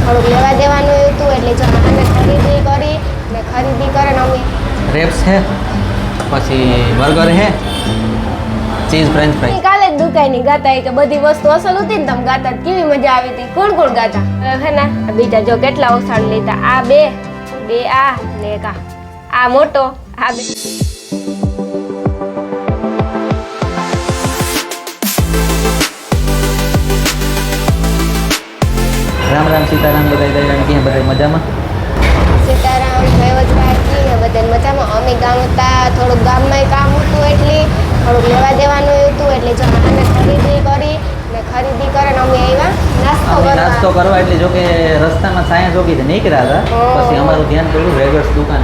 થોડુંક લેવા દેવાનું હતું એટલે જો અમે ખરીદી કરી ને ખરીદી કરે ને અમે રેપ્સ છે, પછી બર્ગર છે, ચીઝ ફ્રેન્ચ ફ્રાઈઝ. કાલે જ દુકાની ગાતા કે બધી વસ્તુ અસલ હતી ને તમે ગાતા કેવી મજા આવી હતી. કોણ કોણ ગાતા હે ને? બીજા જો કેટલા ઓસાડ લીધા. આ બે આ ને એક આ મોટો આ બે. રામ રામ સીતારામ બધા ક્યાં બધા મજામાં? સીતારામ ભૈવજભાઈ ને બધા મજામાં. અમે ગામ હતા, થોડુંક ગામમાં કામ હતું એટલે થોડુંક લેવા દેવાનું હતું એટલે જો અમે ખરીદી કરી ને ખરીદી કરે ને અમે આવ્યા નાસ્તો કરવા એટલે જો કે રસ્તામાં સાયા ચોકી નીકળ્યા હતા. પછી અમારું ધ્યાન પડ્યું રેગર્સ દુકાન.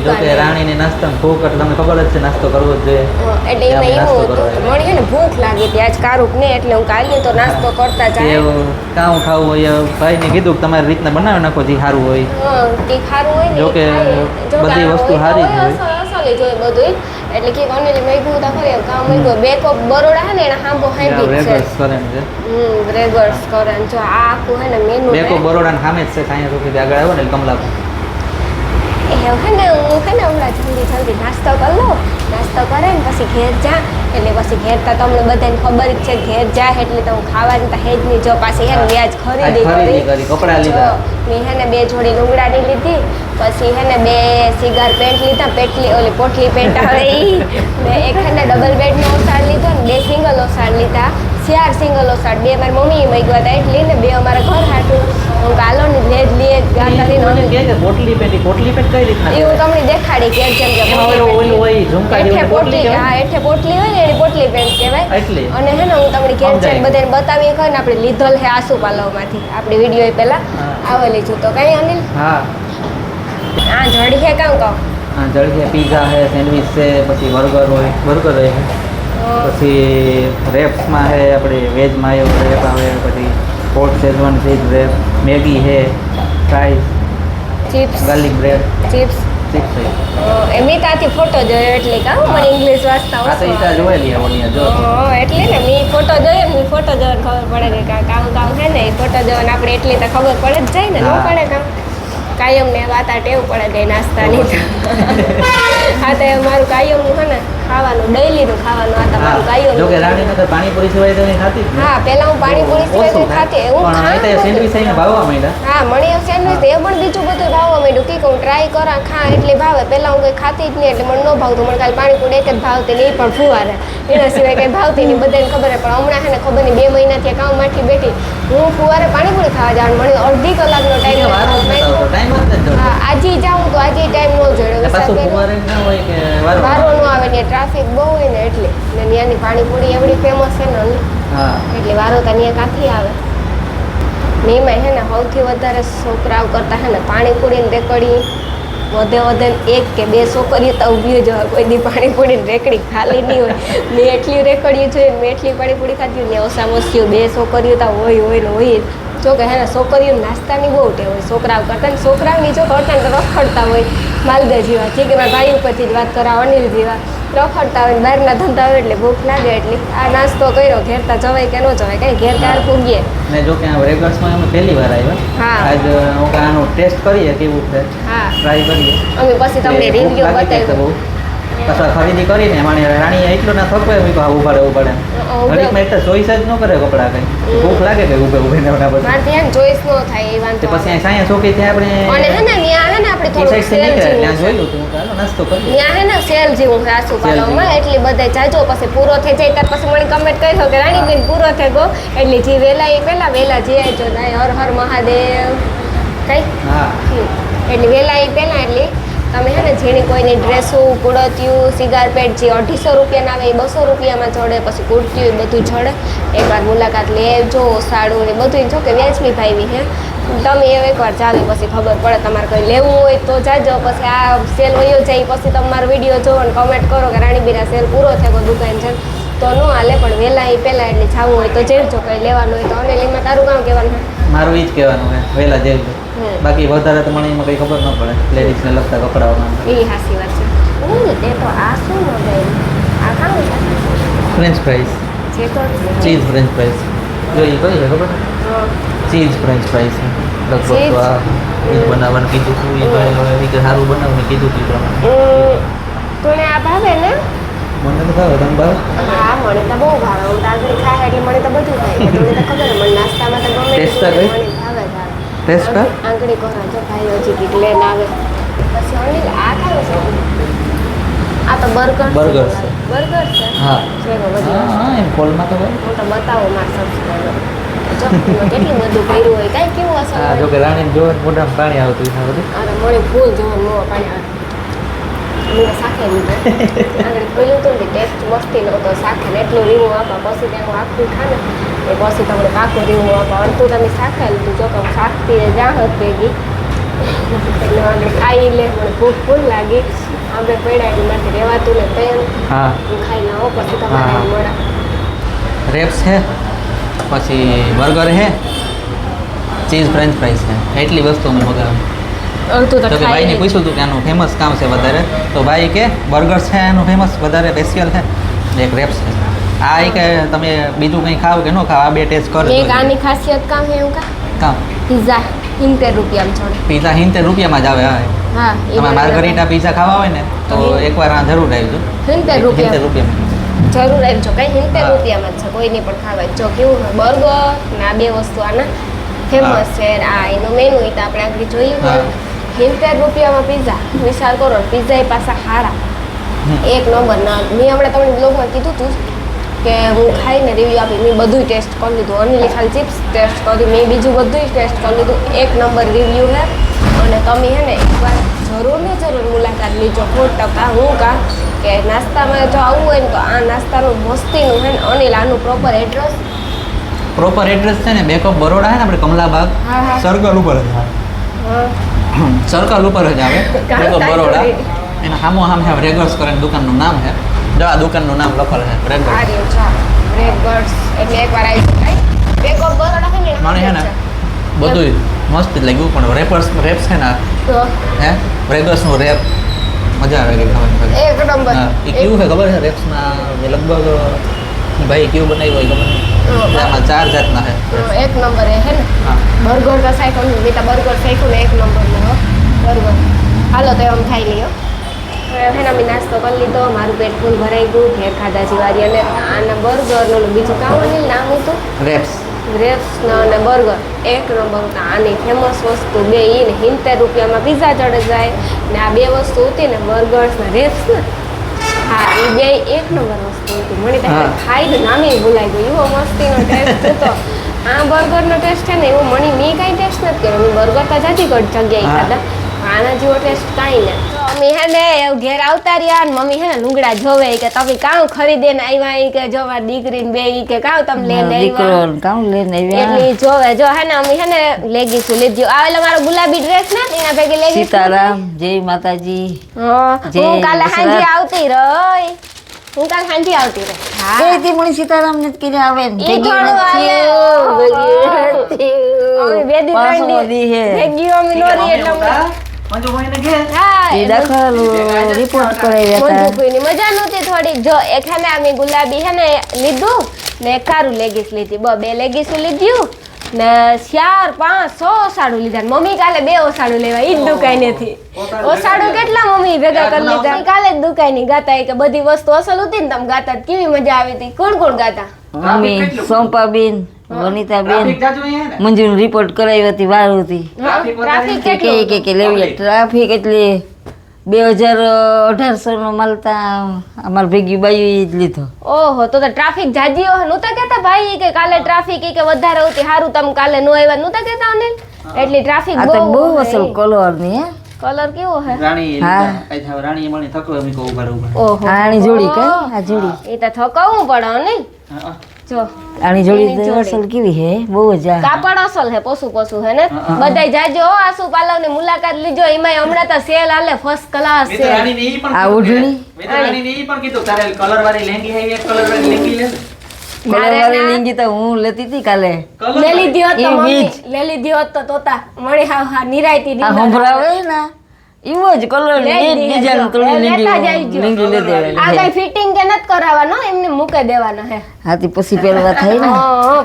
જો કે રાણીને નાસ્તા ભૂખ એટલે તમને ખબર જ છે નાસ્તો કરવો જ જોઈએ. એટલે એમાં એવું હતું મને છે ને ભૂખ લાગી હતી આજ કારુક ને એટલે હું કાલે તો નાસ્તો કરતા જાય. કાઉ ખાવું હોય ભાઈને કીધું કે તમારી રીતના બનાવી નાખો જે સારું હોય. તે સારું હોય ને જો કે બધી વસ્તુ સારી જ હોય. અસલી જોઈએ બધું એટલે કે કોને મેગું તા ખરી કામ મેગું બેક ઓફ બરોડા હે ને એના હાંભો હાંભી છે. રેગર્સ કરે છે. રેગર્સ કરે જો આ આખું હે ને મેનુ બેક ઓફ બરોડા ને સામે જ છે. સાયા ચોકી આગળ આવ્યો ને કમલાપુર. એ હે ને હું હે ને હમણાં જલ્દી નાસ્તો કરી લો. નાસ્તો કરે ને પછી ઘેર જા એટલે પછી ઘેર તા તમને બધાને ખબર જ છે ઘેર જા એટલે તો હું ખાવાની તો હે જ નહીં. જો પાછી હે ને વ્યાજ ખરીદી કરી કપડાં લીધા. મેં હે ને 2 જોડી લુગડાની લીધી, પછી હે ને 2 સિગાર પેન્ટ લીધા, પેટલી ઓલી પોટલી પેન્ટ આવે ઈ ને એક હે ને ડબલ બેડનો ઓસાડ લીધો ને 2 સિંગલ ઓસાડ લીધા. 4 સિંગલ ઓસાડ 2 મારી મમ્મીએ મગ્યા હતા એટલે ને 2 અમારા ઘર હાટું. હું કાલો ને લે ગાતાની મને કહે કે પોટલી પેન્ટ કઈ રીતના એવું તમને દેખાડી કે જેમ કે ઓલું હોય ઝુમકા જેવું પોટલી હા એટલે પોટલી હોય ને એની પોટલી પેન્ટ કહેવાય. એટલે અને હે ને હું તમને કે છે બધાને બતાવીએ ખરી ને આપણે લીધલ હે આસુપાલવમાંથી આપણી વિડીયો પહેલા આવેલી છું તો કઈ અનિલ હા આ જડી હે કામ કહો હા જળિયા પીઝા છે, સેન્ડવિચ છે, પછી બર્ગર હોય પછી રેપ્સમાં છે આપણે વેજ માયો રેપ આવે, પછી pot schezwan cheese wrap, Maggi છે, fries, chips garlic bread, chips છે એમની ત્યાંથી ફોટો જોયો એટલે કામ મને ઇંગ્લિશ વાંચતા આ તો ઈટા જોયેલી ઓલિયા જો એટલે ને મેં ફોટો જોયો ને ફોટો જોઈને ખબર પડે કે કામ છે ને એ ફોટો જોઈને આપણે એટલી તો ખબર પડે જ જાય ને ન પડે કામ કાયમ ને વાત આ ટેવ પડે ગઈ નાસ્તાની. હા તો મારું કાયમનું છે ને ખાવાનું ડેઈલીનું ખાવાનું આ તમારું કાયમ. જો કે રાણીને તો પાણીપુરી સિવાય તો ખાતી જ હા પહેલા હું પાણીપુરી સિવાય તો ખાતી હું પણ સેન્ડવિચ આઈને ભાવવા માંડ્યા. હા મને સેન્ડવિચ એ પણ બીજું બધું ભાવવા માંડ્યું કે હું ટ્રાય કરા ખા એટલે ભાવે. પહેલા હું કંઈ ખાતી જ નહીં એટલે મને ન ભાવતું. મને કાલે પાણીપુરી એક જ ભાવતી ને એ પણ ફુવારે એના સિવાય કંઈ ભાવતી નહીં બધાને ખબર પણ હમણાં છે ને ખબર નહીં 2 મહિનાથી કામમાંથી બેઠી હું ફુવારે પાણીપુરી ખાવા જાઉં મને અડધી કલાકનો ટાઈમ હા આજે જાઉં તો આજે ટાઈમ ન જોડ્યો વારો ન આવે ને ટ્રાફિક બહુ હોય ને એટલે ને ત્યાંની પાણીપુરી એવડી ફેમસ છે ને એટલે વારો તો ત્યાં કાંથી આવે ને એમાં હે ને સૌથી વધારે છોકરાઓ કરતા હે ને પાણીપુરી ને રેકડી વધે 1 કે 2 છોકરીઓ તો ઊભી જ હોય કોઈ દી પાણીપુરી ને રેકડી ખાલી નહીં હોય. મેં એટલી રેકડીઓ જોઈ મેં એટલી પાણીપુરી ખાધી ને ઓછામાં ઓછી 2 છોકરીઓ તો હોય ને હોય જો કે હે ને છોકરીઓ નાસ્તાની બહુ ટેવ હોય છોકરાઓ કરતા ને છોકરાઓની જો કરતા ને રખડતા હોય માલદા જેવા છે કે મારા ભાઈ ઉપરથી જ વાત કરા અનિલ જેવા રખડતા હોય બહારના ધંધા હોય એટલે ભૂખ લાગે એટલે આ નાસ્તો કર્યો ઘેરતા જવાય કે ન જવાય કઈ ઘેર કાર પૂગીએ ને જો કે આ રેગર્સમાં અમે પહેલી વાર આવ્યા હા આજ હું આનો ટેસ્ટ કરીએ કેવું છે હા ટ્રાય કરીએ અમે પછી તમને રિવ્યુ બતાવ્યું પછી ખરીદી કરીને માણી રાણી એટલો ના થકવે ઉભા રહે ઘડીકમાં એટલે ચોઈસ જ ન કરે કપડાં કઈ ભૂખ લાગે કે ઊભે ને બધા મારે ત્યાં ચોઈસ ન થાય એ વાંધો પછી સાયા ચોકી ત્યાં આપણે અને હે ને ત્યાં હે ને આપણે થોડું સેલ ત્યાં જોયેલું તું ચાલો નાસ્તો કરીએ ત્યાં હે ને સેલ જેવું છે આસુપાલવમાં એટલે બધે જાજો પછી પૂરો થઈ જાય ત્યાર પછી મને કમેન્ટ કરી કે રાણીબેન પૂરો થઈ ગયો એટલે જે વેલા એ પહેલા વેલા જે જો હર હર મહાદેવ કઈ હા એટલે વેલા એ પહેલા એટલે તમે હે ને જેની કોઈની ડ્રેસું કુડતિયું સિગાર પેન્ટ જે 250 રૂપિયાના આવે એ 200 રૂપિયામાં ચડે પછી કુર્તીયું બધું ચડે એકવાર મુલાકાત લેજો સાડું ને બધું જો કે વ્યાજબી ભાવી હે તમે એકવાર ચાલે પછી ખબર પડે તમારે કંઈ લેવું હોય તો જાજો પછી આ સેલ વયો જાય પછી તમારો વિડીયો જોવો ને કમેન્ટ કરો કે રાણીબીરા સેલ પૂરો થયો દુકાન છે તો ન હાલે પણ વહેલા એ પહેલાં એટલે જવું હોય તો જજો કંઈ લેવાનું હોય તો અનેલીમાં તારું કામ કહેવાનું મારું એ જ કહેવાનું હે વહેલા જજો બાકી વધારે તો મને એમાં કંઈ ખબર ન પડે લેડીઝને લગતા કપડાઓમાં એ હાસી વાત છે તે તો આ શું મંગાવ્યું આ કામ ફ્રેન્ચ ફ્રાઈઝ છે તો ચીઝ ફ્રેન્ચ ફ્રાઈઝ જો એ કઈ છે ખબર ચીઝ ફ્રેન્ચ ફ્રાઈસ છે લગભગ Cheese? તો આ એ જ બનાવવાનું કીધું હતું એ ભાઈ હવે એ કે સારું બનાવવાનું કીધું હતું એ પ્રમાણે તને આ ભાવે ને મને તો ભાવે તમે ભાવે હા મને તો બહુ ભાવે હું તો આગળ ખાય એટલે મને તો બધું ભાવે તમને તો ખબર મને નાસ્તામાં તો ગમે Taste તે કર મને ભાવે ભાવે ટેસ્ટ કર આંગળી કોરા જો ભાઈ હજી કંઈક લઈને આવે પછી અનિલ આ ખાયો છે આ તો બર્ગર Burger છે. બર્ગર છે હા. ચલો બધી હા હા એમ કોલમાં તો ભાઈ હું તો બતાવો મારા સબસ્ક્રાઈબર જો એમાં કેટલું બધું કર્યું હોય કાંઈ કેવું અસર હા જો કે રાણીને જોવે ને મોઢામાં પાણી આવતું હોય બધું અરે મને ફૂલ જોવાનું મોં પાણી આવે મને શાખે લીધું આગળ ખોલ્યું હતું ને ટેસ્ટ મસ્તી નહોતો શાખે ને એટલું રીવું આપા પછી તેનું આખું ખાને એ પછી તમને પાકું રીવું આપા અડધું તમે શાખે લીધું જો કે શાકથી જ્યાં હોત ભેગી એટલે આગળ ખાઈ લે મને ભૂખ ફૂલ લાગી આપણે પડ્યા એટલે મારે રહેવાતું ને તેમ હા હું ખાઈ લાવો પછી હા, તમારે હા. મળા રેપ્સ છે પછી બર્ગર છે ચીઝ ફ્રેન્ચ ફ્રાઈસ છે એટલી વસ્તુ અમે મગાવી અડધું તો કે ભાઈને પૂછ્યું હતું કે આનું ફેમસ કામ છે વધારે તો ભાઈ કે બર્ગર છે એનું ફેમસ વધારે સ્પેશિયલ છે ને એક રેપ્સ છે આ એ કે તમે બીજું કંઈ ખાવ કે ન ખાવ આ બે ટેસ્ટ કરો એક આની ખાસિયત કામ છે એવું કા કામ પિઝા 70 રૂપિયામાં છોડે પીઝા 70 રૂપિયામાં જ આવે હા હા એ તમે માર્ગરીટા પીઝા ખાવા હોય ને તો એકવાર આ જરૂર આવજો 70 રૂપિયા 70 રૂપિયામાં જરૂર આવજો કઈ 70 હા. રૂપિયામાં જ છે કોઈ નહીં પણ ખાવા જો કેવું બર્ગર ને આ બે વસ્તુ આના ફેમસ છે આ એનું મેનુ એ તો આપણે આગળ જોયું હા. હોય 70 રૂપિયામાં પિઝા વિચાર કરો પિઝા એ પાછા હારા એક નંબર ના મેં હમણાં તમને બ્લોગમાં કીધું હતું કે હું ખાઈને રિવ્યૂ આપી મેં બધું ટેસ્ટ કરી લીધું અનિલે ખાલી ચિપ્સ ટેસ્ટ કરી મેં બીજું બધું ટેસ્ટ કરી લીધું એક નંબર રિવ્યૂ હે અને તમે હે ને એકવાર જરૂર ને જરૂર મુલાકાત લીજો 100% હું કા કે નાસ્તામાં જો આવવું હોય ને તો આ નાસ્તાનું મસ્તીનું હે ને અનિલ આનું પ્રોપર એડ્રેસ પ્રોપર એડ્રેસ છે ને બેક ઓફ બરોડા છે ને આપણે કમલાબાગ હા, હા. સર્કલ ઉપર જ આવે સર્કલ ઉપર જ આવે બેક ઓફ બરોડા એના સામો સામે છે રેગર્સ કરીને દુકાનનું નામ છે જો આ દુકાનનું નામ લખેલ છે રેગર્સ આર્યો ચા રેગર્સ એટલે એકવાર આવી શકાય બેક ઓફ બરોડા હે ને મને છે ને બધું મસ્ત જ લાગ્યું પણ રેપ્સ છે ને તો હે રેગર્સનું રેપ મજા આવે ગઈ ખાવાની એક નંબર હા એ કેવું છે ખબર છે રેપ્સના લગભગ ભાઈ કેવું બનાવ્યું હોય ખબર નહીં આમાં 4 જાતના છે એક નંબર હે ને હા બર્ગર તો સાયકલ બેટા બર્ગર સાયકલ ને એક નંબરનો હો બર્ગર હાલો તો એમ ખાઈ લ્યો હવે અમે નાસ્તો કરી લીધો મારું પેટ ફૂલ ભરાઈ ગયું ઘેર ખાધા જીવારી અને આના બર્ગરનું બીજું કામનું નામ હતું રેપ્સ ગ્રેપ્સનો અને બર્ગર એક નંબર હતા આની ફેમસ વસ્તુ બે એ ને 70 રૂપિયામાં પિઝા ચડે જાય ને આ બે વસ્તુ હતી ને બર્ગર્સ ને રેપ્સ ને હા એ બે એક નંબર વસ્તુ હતી મને તો હા. ખાઈને નામે ભૂલાઈ ગયું એવો મસ્તીનો ટેસ્ટ હતો આ બર્ગરનો ટેસ્ટ છે ને એવો મેં કાંઈ ટેસ્ટ નથી કર્યો મેં બર્ગર તો જાજી જગ્યાએ હા. ખાધા આના જેવો ટેસ્ટ કાંઈ ને મમ્મી હે ને એવું ઘેર આવતા રહ્યા ને મમ્મી હે ને લુગડા જોવે કે તમે કાં ખરીદીને આવ્યા ઈ કે જો મારી દીકરીને બે ઈ કે કાં તમે લઈને આવ્યા કામ લઈને એટલે આવ્યા ઈ જોવે જો હે ને અમે હે ને લેગીસું લીધું આવેલો મારો ગુલાબી ડ્રેસ ને એના ભેગી લેગીસ સીતારામ જય માતાજી હા જય હું કાલે દશરથ. હાંજી આવતી રહી હું કાલે હાંજી આવતી રહી હા એ તી મણી સીતારામ ને કર્યા આવે ને ઈ થોડું હાલે. અમે બે દી ત્રણ દી ભેગી અમે નો રહી એટલે અમને મંજુભાઈને ઘેર હા એ દાખલ રિપોર્ટ કરાવ્યા હતા મંજુભાઈની મજા નહોતી થોડી જો એક હે ને અમે ગુલાબી હે ને લીધું ને એક કારું લેગીસ લીધી બે લેગીસું લીધું ને 4 5 6 સાડું લીધા ને મમ્મી કાલે 2 ઓસાડું લેવા ઈ જ દુકાનેથી ઓસાડું કેટલા મમ્મી ભેગા કરી લીધા કાલે જ દુકાની ગાતા એ કે બધી વસ્તુ અસલ હતી ને તમે ગાતા તો કેવી મજા આવી હતી કોણ કોણ ગાતા મમ્મી સોંપાબેન વનિતાબેન ટ્રાફિક જાજુ અહીંયા હે ને મંજુને રિપોર્ટ કરાવી હતી વાર હતી ટ્રાફિક કે કેટલું કે લેવી ટ્રાફિક એટલે 2018 નો માલતા અમાર ભેગી બાઈ જ લીધો ઓહો તો ટ્રાફિક જાજી હો નહોતા કહેતા ભાઈ કે કાલે ટ્રાફિક કે વધારે હતી સારું તમે કાલે નો આવ્યા નહોતા કહેતા અનિલ એટલી ટ્રાફિક આ તો બહુ બહુ અસલ કલર ની હે કલર કેવો હે રાણી હા. રાણી મળી થકો એમ કહું ઉભા ઉભા ઓહો આની જોડી કઈ આ જોડી એ તો થકાવવું પડે અનિલ હા, જો આની જોડી એની તો જોડી. અસલ કેવી હે બહુ જ આ. કાપડ અસલ હે પોસુ હે ને બધાય જાજો હો આસુ પાલવ ની મુલાકાત લીજો એમાંય હમણાં તો સેલ હાલે ફર્સ્ટ ક્લાસ મેં તો છે રાણીને ઈ પણ આ કીધું ઓઢણી? મેં તો રાણીને ઈ પણ કીધું તારે કલર વાળી લેંગી હે એક કલર વાળી લેંગી લે કલરવાળી લીંગી તો હું લેતી હતી કાલે કલર લે લીધી હોત તો એ મમ્મી બીજ. લે લીધી હોત તો તોતા મણી હા હા નિરાયતી આ દીધા સંભળાવે ને એવો જ કલર લઈ જ દીધો. ડિઝાઇન થોડી લેતા જ આવજો. લીંગી લેતી આ આવી. કઈ ફિટિંગ કે નથી કરાવવાનો, એમને મૂકી દેવાનો હે. હાથી પછી પહેરવા થાય ને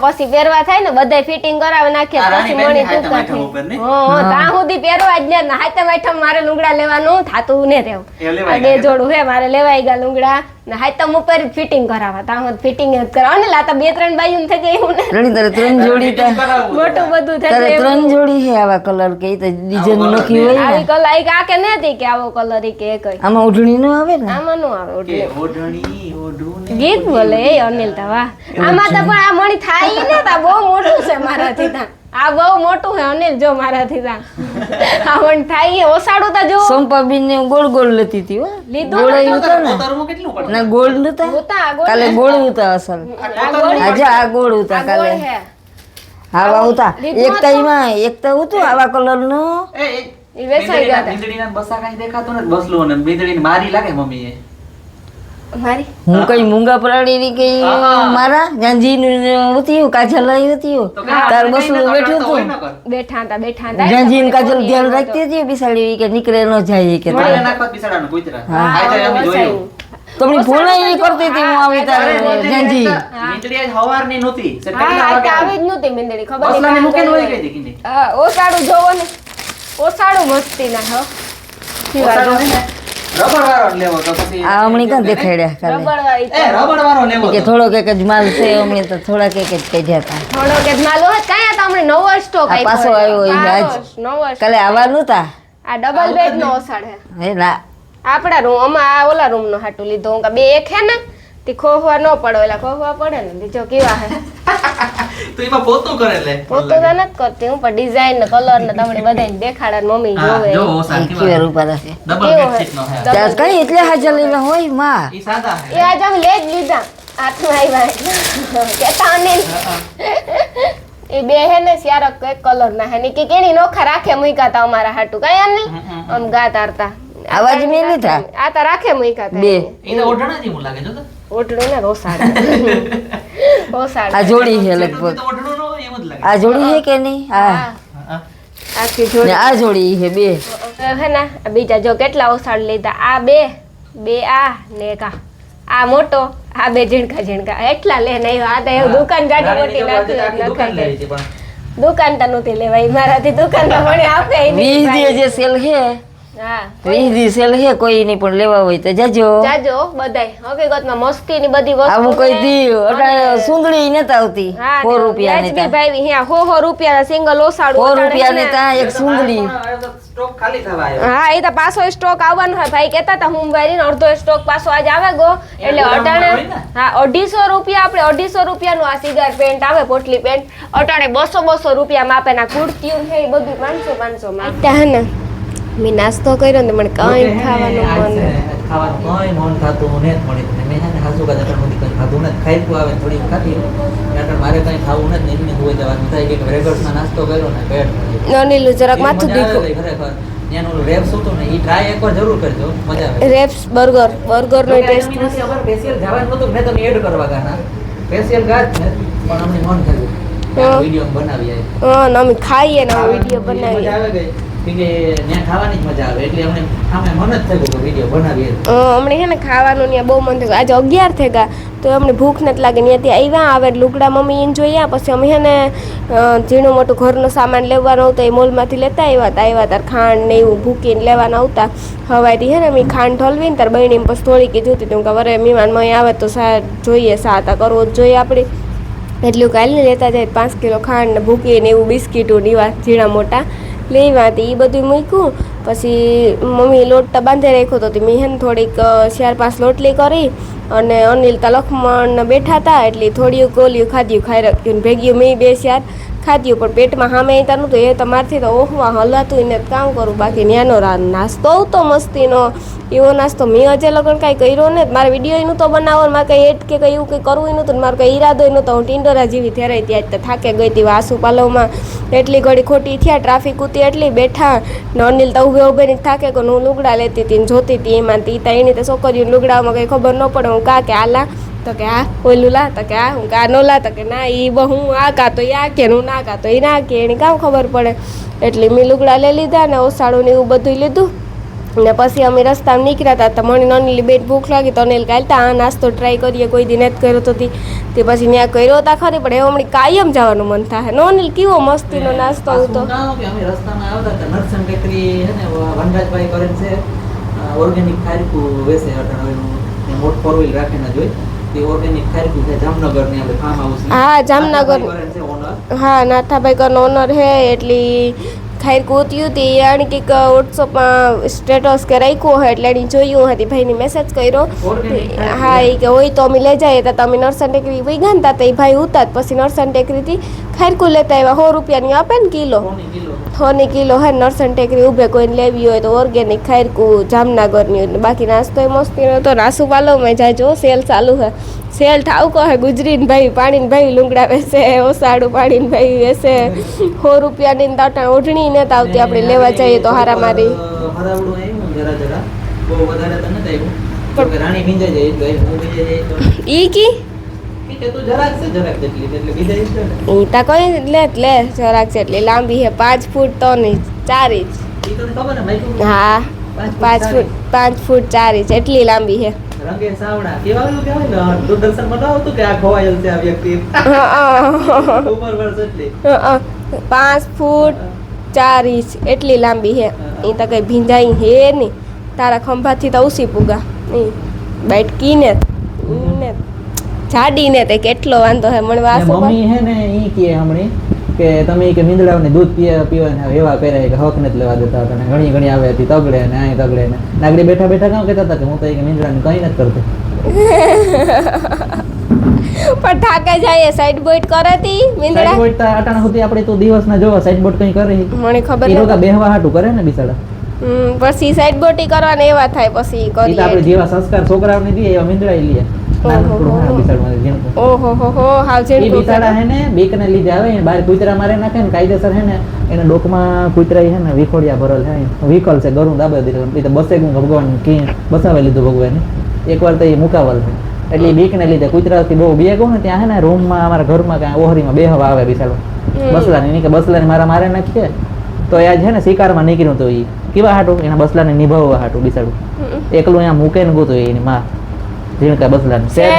પછી પહેરવા થાય ને બધાય ફિટિંગ કરાવી નાખે આ રાણી પછી મણી બેનની હાથમ ટૂંકા આઠમ ઉપર ને? થાય ત્યાં સુધી પહેરવા જ ને હાથમ આઠમ મારે લુગડા લેવાનું થાતું ને તેવું એ લેવાય આ બે ગયા. જોડું હે મારે લેવાઈ ગયા લુગડા ને હાથમ ઉપર ફિટિંગ કરાવવા ત્યાં ફિટિંગ જ કરાવવા ને લાતા 2-3 બાયું થઈ ગઈ એવું ને રણી તારે 3 જોડી કરાવવું મોટું બધું થઈ તારે ગયું. 3 જોડી છે આવા કલર કે ઈ તો ડિઝાઇન colour નોખી હોય ને આવી કલર આ કે નથી કે આવો કલર કે કઈ આમાં ઉઢણી નો આવે ને આમાં નો આવે કે એટલે ઓઢણી ઓઢું ને ગીત બોલે એ અનિલ તવા આમાં તો પણ આ મણી થાય ને તા બહુ મોટું છે મારાથી તા આ બહુ મોટું છે અનિલ જો મારાથી તા આ મણી થાય એ ઓસાડું તા જો સંપાબીન ને ગોળ ગોળ લેતી હતી હો લીધું ગોળ હતા ને ઉતારવું કેટલું પડે ના ગોળ નતા ઉતા ગોળ કાલે ગોળ હતા અસલ આજે આ ગોળ હતા આ ગોળ કાલે હે આવા હતા લીધું એક તો એમાં એક તો હતું આવા કલર નું એ ઈ વેચાઈ ગયા હતા. મીંદડીના બસા કાંઈ દેખાતું નથી બસલું ને મીંદડીને મારી લાગે મમ્મીએ મારી હું કઈ મૂંગા પરાડી ની કઈ હા. મારા ગાંજી નું હતી કાજલ આવી હતી તો કાંઈ તાર આપણે બસલું કઈ બેઠું નતો હોય હતું ન કર. બેઠા હતા ગાંજી ને કાજલ ધ્યાન રાખતી હતી બિસાડી કે નીકળે ન જાય કે મારે નાખવા જ બિસાડાનું કૂતરા. હા. આ તો અમે જોયું. તમને ફોન નહીં કરતી હતી હું આવી તારે ગાંજી મીંદડી આજ હવારની નહોતી. સર હા કેટલા આ વાગે તો આવી? આવી જ નહોતી મીંદડી ખબર બસલાને નહીં મૂકીને કાં વળી ગઈ ગઈ હતી કીધી. હા ઓસાડું જોવો ને ઓસાડું મસ્તી ના હો ઓસાડો ને રબર વાળો લેવો તો પછી આ હમણાં કાં દેખાડ્યા કાલે રબડવાળી એ રબર વાળો લેવો કે તો. થોડો કે જ માલ છે હમણાં તો થોડા કે જ કાઢ્યા હતા થોડો કે માલો હોય કાંઈ આ તો હમણાં નવો સ્ટોક આ પાછો આવ્યો એ આજ. નવો કાલે આવવાનું હતા આ ડબલ બેડ નો ઓસાડ હે હે ના આપણા રૂમ અમાર આ ઓલા રૂમ નો હાટું લીધો હું બે એક હે ને તે ખોફવા ન પડે ઓલા ખોફવા પડે ને બીજો કેવા હે તો એમાં પોતું કરે લે પોતો તો નથી કરતી હું પણ ડિઝાઇન ને કલર ને તમને બધાને દેખાડે ને મમ્મી હા, જોવે જો ઓસા એ કેવા. કેવા રૂપા છે ડબલ કેવો બેડશીટ નો હે? હે. ત્યાં કઈ એટલે હાજર લેવા હોય માં ઈ સાદા એ હે. આજ અમે લે જ લીધા હાથમાં આવ્યા કેતા અનિલ એ બે હે ને સ્યારક એક કલર ના હે ને કે કેણી નોખા રાખે મૂક્યા તા અમારા હાટુ કઈ અનિલ આમ ગા તારતા આવાજ મેં લીધા આ તો રાખે મૂક્યા તા બે ઈ તો ઓઢણા જેવું લાગે જો તો. ઓટડું ને રોસાડ રોસાડ આ જોડી છે તો લગભગ ઓઢણું નો હોય એમ જ લાગે. આ જોડી છે કે નહીં આ હા હા. આખી ને જોડી આ જોડી છે બે હે ને આ બીજા જો કેટલા ઓસાડ લીધા આ બે આ ને એક આ મોટો આ બે ઝીણકા એટલા લે નહીં આ તો એવું દુકાન જાડી મોટી નાની નાખી જો દુકાન નખાઈ લેવી છે પણ દુકાન તો નહોતી લેવાય મારાથી દુકાન તો મને આપે ય નહીં 20 દી જે સેલ છે હા 20 દી સેલ છે કોઈ નહીં પણ લેવા હોય તો જાજો જાજો બધાય હકીકતમાં મસ્તી ની બધી વસ્તુ આવું કોઈ દી અટાણે સુંદડી નતા આવતી હા 4 રૂપિયા ની વ્યાજબી ભાઈ અહીંયા 100 રૂપિયા સિંગલ ઓસાડું 4 રૂપિયા ની ત્યાં એક સુંદડી સ્ટોક ખાલી થવા આવ્યો. હા એ તો પાછો સ્ટોક આવવાનો હોય ભાઈ કહેતા હતા હું વારીને અડધો સ્ટોક પાછો આજ આવે ગો એટલે અટાણે હોય ને? હા 250 રૂપિયા આપણે 250 રૂપિયાનું આ સિગાર પેન્ટ આવે પોટલી પેન્ટ અટાણે 200 રૂપિયામાં આપે ના કુર્તીઓ છે એ બધું 500 માં ત્યાં હે ને મેં નાસ્તો કર્યો ને મને કઈ ખાવાનું મન ખાવાનું કોઈ મન થતું ને જ મળી ને મેં છે ને હાસુ કાજે પણ બધી કંઈ ખાધું નથી ખાઈ તો આવે થોડી ખાધી એટલે મારે કંઈ ખાવું નથી ને એમને હોય જવાનું થાય કે રેગર્સમાં નાસ્તો કર્યો ને પેટ ભરી. અનિલ જરાક એ માથું મજા આવે દીખું ભાઈ ખરેખર. ત્યાંનું ઓલું રેપ્સ હતું ને એ ટ્રાય એકવાર જરૂર કરજો મજા આવે રેપ્સ બર્ગર નો ટેસ્ટ સ્પેશિયલ જવાનું નતું મેં તમે એડ કરવા ગાના સ્પેશિયલ ગાજ ને પણ અમને મન થયું હા. વિડીયો બનાવીએ હા ને અમે ખાઈએ ને વિડીયો મજા બનાવીએ આવે ગઈ કેમ કે ત્યાં ખાવાની જ મજા આવે એટલે અમને આમે મન જ થયું કે વિડીયો બનાવીએ હમણાં છે ને ખાવાનું ત્યાં બહુ મન થયું આજે 11 થઈ ગયા તો અમને ભૂખ નથી લાગે ત્યાંથી આવ્યા આવે લુગડા મમ્મી એને જોયા પછી અમે છે ને ઝીણું મોટું ઘરનો સામાન લેવાનો આવતા એ મોલમાંથી લેતા આવ્યા તાર ખાંડ ને એવું ભૂકીને લેવાના આવતા હવાથી છે ને અમે ખાંડ ઠલવીને તાર બહેની પછી થોડીક જોતી હતી કે વરે મહેમાનમાં આવે તો જોઈએ સાતા કરવો જ જોઈએ આપણે એટલું કાલે લેતા જાય 5 કિલો ખાંડ ને ભૂકીને એવું બિસ્કીટો નીવા ઝીણા મોટા લેવા હતી એ બધું મૂક્યું પછી મમ્મી લોટ બાંધી રાખ્યો તો મેં હે ને થોડીક 4-5 લોટલી કરી અને અનિલ લખમણ બેઠા હતા એટલે થોડી ગોલિયું ખાધ્યું ખાઈ રાખ્યું ભેગ્યું મેં 2-4 ખાધ્યું પણ પેટમાં સામે આવતા નહોતું એ તમારથી તો ઓહવા હલાતું એને કામ કરું બાકી ન્યાનો નાસ્તો તો મસ્તીનો એવો નાસ્તો મેં હજે લગન કાંઈ કર્યો ને મારે વિડીયો એનું તો બનાવો મારે કંઈ એડ કે કંઈ એવું કંઈ કરવું નહોતું મારે કંઈ ઈરાદો નહોતો હું ટીંડોરા જેવી થેરાઈ ત્યાં જ થાકે ગઈ હતી વાસુ પાલવમાં એટલી ઘડી ખોટી થયા ટ્રાફિક ઉતી એટલી બેઠા ને અનિલ તો ઊભે ને થાકે કે હું લુગડા લેતી હતી ને જોતી હતી એમાં તી એની તો છોકરીઓ લુગડામાં કંઈ ખબર ન પડે હું કા કે આલા તો કે આ ઓલું લા તો કે આ હું કા નો લા તો કે ના એ હું આ કા તો આ કે હું ના કા તો એ ના કે એને કામ ખબર પડે એટલે મેં લુગડા લઈ લીધા ને ઓસાળું ને એવું બધું લીધું ને પછી અમે રસ્તામાં નીકળ્યા હતા તો મને નોનલી બેટ ભૂખ લાગી તો અનિલ કાલતા આ નાસ્તો ટ્રાય કરીએ કોઈ દી નથી કર્યો તો તે પછી ત્યાં કર્યો હતા ખરી પણ હવે હમણાં કાયમ જવાનું મન થાય નોનલ કેવો મસ્તીનો નાસ્તો હતો. અમે રસ્તામાં આવતા હતા નરસન ટેકરી હે ને વનરાજભાઈ કરીને છે ઓર્ગેનિક ખારીકું વેચે અટાણું મોટ ફોર વ્હીલ રાખીને જોઈ તે ઓર્ગેનિક ખારીકું છે જામનગર ની આપણે ફાર્મ હાઉસ હા જામનગર છે ઓનર. હા નાથાભાઈ કરનો ઓનર હે એટલી ખાઈ કૂત્યું હતી એને કંઈક વોટ્સઅપમાં સ્ટેટસ કે રાખ્યું હોય એટલે એની જોયું હતી ભાઈને મેસેજ કર્યો હા એ કે હોય તો અમે લઈ જઈએ તો તમે નરસન ટેકરી વહી ગયા હતા તો એ ભાઈ ઉતા પછી નરસન ટેકરીથી ખારકું લેતા આવ્યા 100 રૂપિયાની આપે ને કિલો 100 કિલો હે નરસન ટેકરી ઉભે કોઈને લેવી હોય તો ઓર્ગેનિક ખારકું જામનગરની બાકી નાસ્તો એ મસ્તી નતો રાસુપાલોમાં જાય જો સેલ ચાલુ હે સેલ ઠાવકો હે ગુજરીને ભાઈ પાણીને ભાઈ લુંગડા વેસે ઓસાડું પાણીને ભાઈ વેસે 100 રૂપિયાની તાટા ઓઢણી ને આવતી આપણે લેવા જઈએ તો હારા મારી હરાવડું આવ્યું જરા જરા બહુ વધારે તો નથી આવ્યું કે રાણી ભીંજાઈ જાય એટલે હું ભીંજાઈ જાય ઈ કી કે તું જરાક છે જરાક જેટલી એટલે ભીંજાઈ છે ને ઈ તા કોઈ લે જરાક છે એટલે લાંબી હે 5 ફૂટ તો નહીં 4 ઇંચ ઈ તને ખબર ને માઈકું હા 5 ફૂટ 4 ઇંચ એટલી લાંબી હે રંગે સાવડા કેવા આવેલું કહેવાય ને દૂરદર્શન માં આવતું કે આ ખોવાયેલ છે આ વ્યક્તિ ઉંમર વર્ષ એટલી 5 ફૂટ 4 ઇંચ એટલી લાંબી હે એ તો કઈ ભીંજાઈ હે નહીં તારા ખંભાથી તો ઉસી પુગા નહીં બેટકી ને જાડી ને તે કેટલો વાંધો હે મને વાસો મમ્મી હે ને ઈ કે હમણી કે તમે કે મીંદડાઓને દૂધ પીવાને એવા પહેરાય કે હક નથી લેવા દેતા હતા ઘણી ઘણી આવે હતી તગડે ને અહીં તગડે ને નાગડી બેઠા બેઠા કામ કહેતા હતા કે હું તો કે મીંદડાને કંઈ નથી કરતો પણ થાકે જાય સાઈડ બોઈટ કરેતી મીંદડા સાઈડ બોટ અટાણા સુધી આપણે તો દિવસના જોવા સાઈડ બોટ કંઈ કરે મને ખબર એ લોકો બેહવા હાટું કરે ને બિચારા પછી સાઈડ બોટી કરવાને એવા થાય પછી ઈ તો કરીએ આપણે જેવા સંસ્કાર છોકરાઓને દઈએ એવા મીંદડા ઈ લે ઓહો હો હાવ ઈ બિચારા હે ને બીકને લીધે આવે ને બહાર કૂતરા મારે નાખે ને કાયદેસર હે ને એને ડોકમાં કૂતરા હે ને વિખોડિયા ભરલ હે વિકલ છે ગરું દાબે દીધું એ તો બસે ભગવાન કી બસાવે લીધું ભગવાને એકવાર તો એ મુકાવલ છે એટલે બીકને લીધે કૂતરાથી બહુ બે ગયું ને ત્યાં હે ને રૂમમાં અમારા ઘરમાં કાંઈ ઓહરીમાં બેહવા આવે બિચારો બસલાની કે બસલાને મારા મારે નાખીએ તો એ છે ને શિકારમાં નીકળ્યું તો એ કેવા હાટું એના બસલાને નિભાવવા હાટું બિચારું એકલું અહીંયા મૂકે ને ગયું એની માં જીણકા બસલાને શેર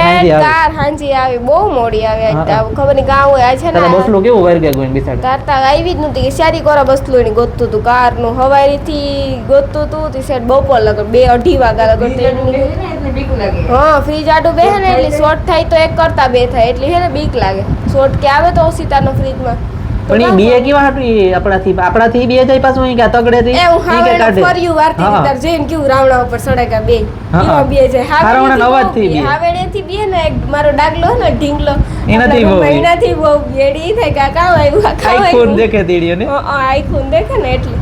હાંજી આવી બહુ મોડી આવી ખબર નહીં ગાવ હોય છે ને બસલું કેવું વાર ગયા ગયું બિચારું તારતા આવી જ નહોતી કે સારી કોરા બસલું એની ગોતતું હતું કારનું હવારીથી ગોતતું હતું તે સેટ બપોર લગન 2-2:30 વાગ્યા લગન હા ફ્રીજ આટું બેહે ને એટલે શોર્ટ થાય તો એક કરતા બે થાય એટલે હે ને બીક લાગે શોર્ટ કે આવે તો સીતાનો ફ્રીજમાં પણ ઈ બે કેવા હાટું ઈ આપણાથી બે જાય પાછું ઈ કે તગડે થી એ હું હાવે ફર્યું વારતી તાર જઈને કેવું રાવણા ઉપર સડેકા બે એવા બે જાય હારવણા અવાજથી બે હાવેડેથી બે ને મારો ડાગલો ને ઢીંગલો એનાથી બહુ બહુ બેડી થાય કાકા આવ્યું આઈ ફોન દેખે તીડીઓ ને આઈ ખૂન દેખે ને એટલે